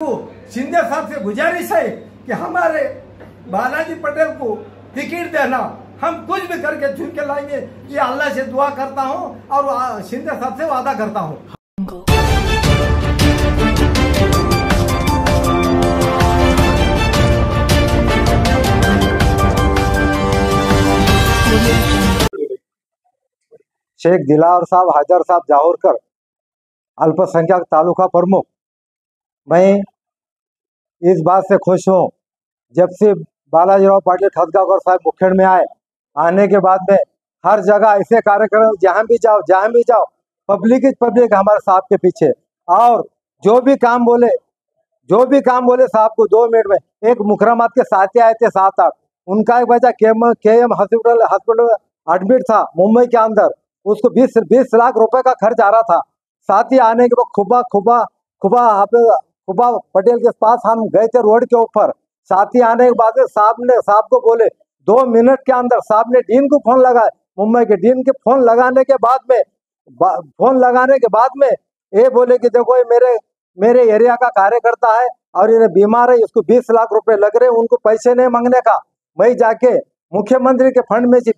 तो शिंदे साहब से गुजारिश है कि हमारे बालाजी पटेल को टिकट देना, हम कुछ भी करके चुन के लाएंगे। ये अल्लाह से दुआ करता हूँ और शिंदे साहब से वादा करता हूँ। शेख दिलावर साहब, हैदर साहब जाहोरकर, अल्पसंख्यक तालुका प्रमुख। मैं इस बात से खुश हूँ, जब से बालाजीराव पाटिल खतगांवकर साहब मुखेड़ में आने के बाद में हर जगह ऐसे कार्यक्रम, जहाँ भी जाओ पब्लिक हमारे साहब के पीछे। और जो भी काम बोले साहब को 2 मिनट में। एक मुकरमात के साथी आए थे 7-8, उनका एक बच्चा के एम हॉस्पिटल एडमिट था मुंबई के अंदर, उसको 20 लाख रुपए का खर्च आ रहा था। साथी आने के बाद खुबा पटेल के पास हम गए थे रोड के ऊपर। साथी आने के बाद साहब को बोले 2 मिनट के अंदर साहब ने डीन को फोन लगाया, मुंबई के डीन के फोन लगाने के बाद में ये बोले कि देखो ये मेरे एरिया का कार्यकर्ता है और ये बीमार है, इसको 20 लाख रुपए लग रहे, उनको पैसे नहीं मांगने का। मैं जाके मुख्यमंत्री के फंड में से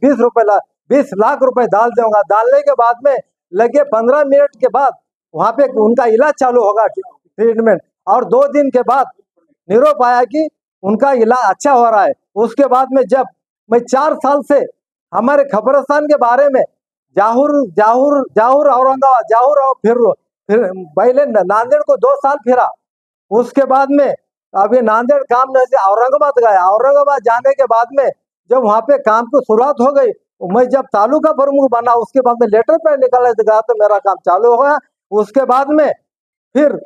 20 लाख रुपए डाल दूंगा। डालने के बाद में लगे 15 मिनट के बाद वहां पे उनका इलाज चालू होगा, ट्रीटमेंट। और 2 दिन के बाद निरोप आया कि उनका इलाज अच्छा हो रहा है। उसके बाद में जब मैं 4 साल से हमारे खबरस्तान के बारे में जाहुर औरंगाबाद फिर पहले नांदेड़ को 2 साल फिरा। उसके बाद में अभी नांदेड़ काम नहीं से औरंगाबाद गया। औरंगाबाद जाने के बाद में जब वहां पे काम की शुरुआत हो गई, मैं जब तालुका प्रमुख बना, उसके बाद में लेटर पैड निकालने से गया तो मेरा काम चालू हो गया। उसके बाद में फिर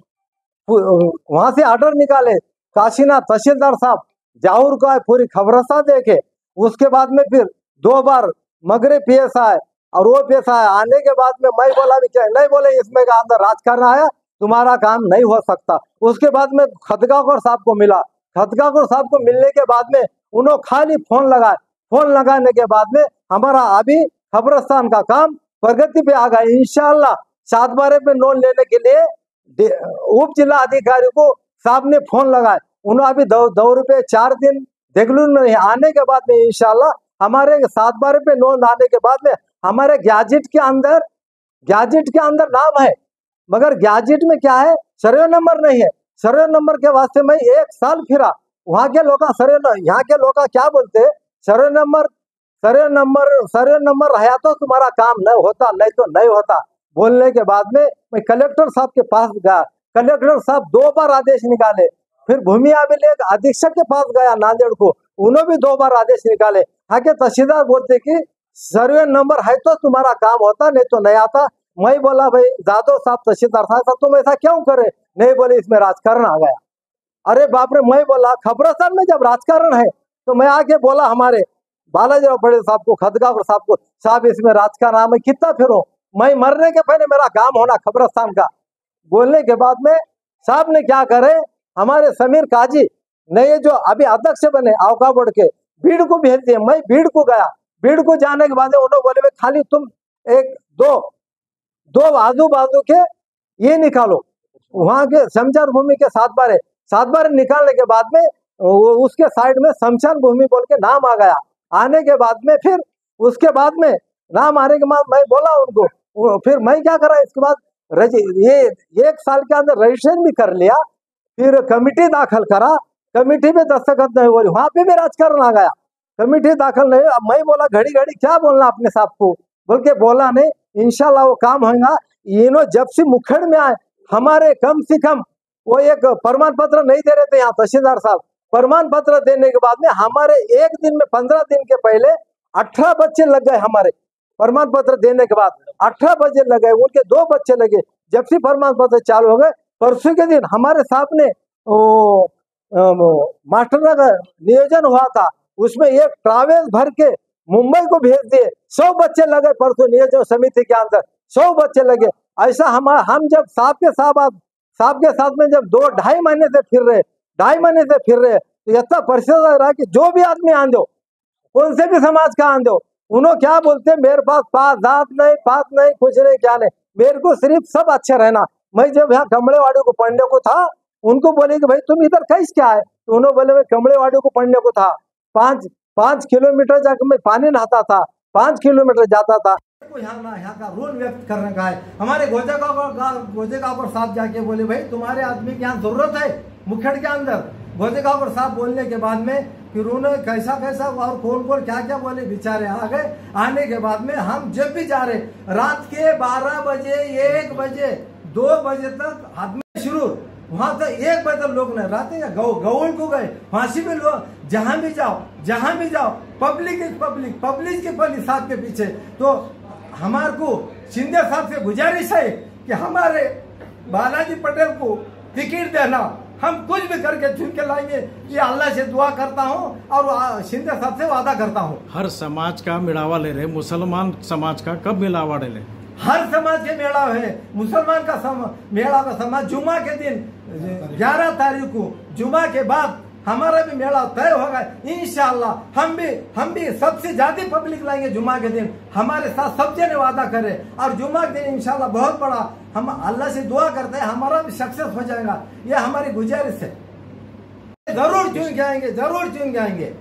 वहां से ऑर्डर निकाले, काशीनाथ तहसीलदार साहब जाहुर का पूरी खबरस्ता देखे। उसके बाद में फिर 2 बार मगरे पीएस आए और वो पीएस आने के बाद में मैं बोला भी क्या नहीं, बोले इसमें का अंदर राजकारण आया, तुम्हारा काम नहीं हो सकता। उसके बाद में खतगांवकर साहब को मिला। खतगांवकर साहब को मिलने के बाद में उन्होंने खाली फोन लगाए। फोन लगाने के बाद में हमारा अभी खबरस्तान का काम प्रगति पे आ गया। इंशाल्लाह 7 बारे पे लोन लेने के लिए उप जिला अधिकारी को साहब ने फोन लगाए। उन्होंने अभी 2 रुपये 4 दिन देगलूर में आने के बाद में इंशाल्लाह हमारे 7 बारे पे लोन आने के बाद में हमारे गैजेट के अंदर नाम है, मगर गैजेट में क्या है, सर्वे नंबर नहीं है। सर्वे नंबर के वास्ते मैं 1 साल फिरा। वहां के लोग यहाँ के लोग क्या बोलते, सर्वे नंबर रहा तो तुम्हारा काम नहीं होता, नहीं तो नहीं होता। बोलने के बाद में मैं कलेक्टर साहब के पास गया। कलेक्टर साहब 2 बार आदेश निकाले। फिर भूमि अभिलेख अधीक्षक के पास गया नांदेड़ को, उन्होंने भी 2 बार आदेश निकाले। हाँ के तहसीलदार बोलते कि सर्वे नंबर है तो तुम्हारा काम होता, नहीं तो नहीं आता। मैं बोला भाई जादव साहब तहसीलदार साहब तुम ऐसा क्यों करे? नहीं, बोले इसमें राजकारण आ गया। अरे बाप रे, मैं बोला खबरस्तान में जब राजकारण है तो मैं आके बोला हमारे बालाजीराव पटेल साहब को, खतगांवकर साहब को, साहब इसमें राजकारण मैं कितना फिरूं, मैं मरने के पहले मेरा काम होना खबरस्तान का। बोलने के बाद में साहब ने क्या करे, हमारे समीर काजी ने जो अभी अध्यक्ष बने आवका बोर्ड के, भीड़ को भेज दिए। मैं भीड़ को गया। भीड़ को जाने के बाद उन्होंने बोले खाली तुम 1-2 आजू बाजू के ये निकालो, वहां के शमशान भूमि के 7 बारे निकालने के बाद में उसके साइड में शमशान भूमि बोल के नाम आ गया। आने के बाद में फिर उसके बाद में नाम आने के बाद मैं बोला उनको, फिर मैं क्या करा, इसके बाद ये 1 साल के अंदर रजिस्ट्रेशन भी कर लिया। फिर कमिटी दाखिल करा, कमिटी में दस्तखत नहीं हो रही, वहां पे भी राजकारण आ गया। कमिटी दाखिल नहीं। अब मैं बोला घड़ी क्या बोलना अपने साहब को, बोल के बोला नहीं, इंशाल्लाह वो काम होगा। इन्हों जब से मुखेड़ में आए, हमारे कम से कम वो एक प्रमाण पत्र नहीं दे रहे थे यहाँ तहसीलदार साहब। प्रमाण पत्र देने के बाद में हमारे 1 दिन में 15 दिन के पहले 18 बच्चे लग गए। हमारे प्रमाण पत्र देने के बाद 18 बच्चे लग गए, उनके 2 बच्चे लगे। जब से प्रमाण पत्र चालू हो गए, परसों के दिन हमारे साहब ने मास्टर का नियोजन हुआ था, उसमें एक ट्रैवल्स भर के मुंबई को भेज दिए। 100 बच्चे लगे परसों नियोजन समिति के अंदर, 100 बच्चे लगे। ऐसा हम जब साहब के साथ में जब 2-2.5 महीने से फिर रहे तो इतना परिषद रहा कि जो भी आदमी आंदो, कौन से भी समाज का आंदो, उन्होंने क्या बोलते, मेरे पास जात नहीं कुछ नहीं, क्या नहीं, मेरे को सिर्फ सब अच्छे रहना। मैं जब यहाँ कमड़ेवाड़ी को पढ़ने को था, उनको बोले कि भाई तुम इधर कैसे क्या है, तो उन्होंने बोले मैं कमड़ेवाड़ी को पढ़ने को था, 5 किलोमीटर जाकर मैं पानी नहाता था, 5 किलोमीटर जाता था। यहाँ का रोल व्यक्त करने का है। हमारे गोजेगांव साहब जाके बोले भाई तुम्हारे आदमी की यहाँ जरूरत है मुखेड़ के अंदर। गोजेगांव साहब बोलने के बाद में फिर उन्होंने कैसा कैसा और कौन क्या क्या बोले, बेचारे आ गए। आने के बाद में हम जब भी जा रहे रात के 12 बजे 1 बजे 2 बजे तक आदमी शुरू, वहां तक 1 बजे तक लोग नहीं रहते या गौल को गए फांसी में लोग। जहां भी जाओ पब्लिक के साथ के पीछे। तो हमारे को शिंदे साहब से गुजारिश है कि हमारे बालाजी पटेल को टिकट देना, हम कुछ भी करके चुन के लाएंगे। ये अल्लाह से दुआ करता हूँ और शिंदे साहब से वादा करता हूँ। हर समाज का मिलावा ले रहे, मुसलमान समाज का कब मिलावा ले? हर समाज के मेला है। मुसलमान का मेला का समाज जुमा के दिन 11 तारीख को जुमा के बाद हमारा भी मेला तय होगा इंशाअल्लाह। हम भी सबसे ज्यादा पब्लिक लाएंगे जुमा के दिन। हमारे साथ सब जने वादा करे और जुमा के दिन इंशाअल्लाह बहुत बड़ा हम अल्लाह से दुआ करते हैं हमारा भी सक्सेस हो जाएगा। ये हमारी गुजारिश है। जरूर चुन के आएंगे।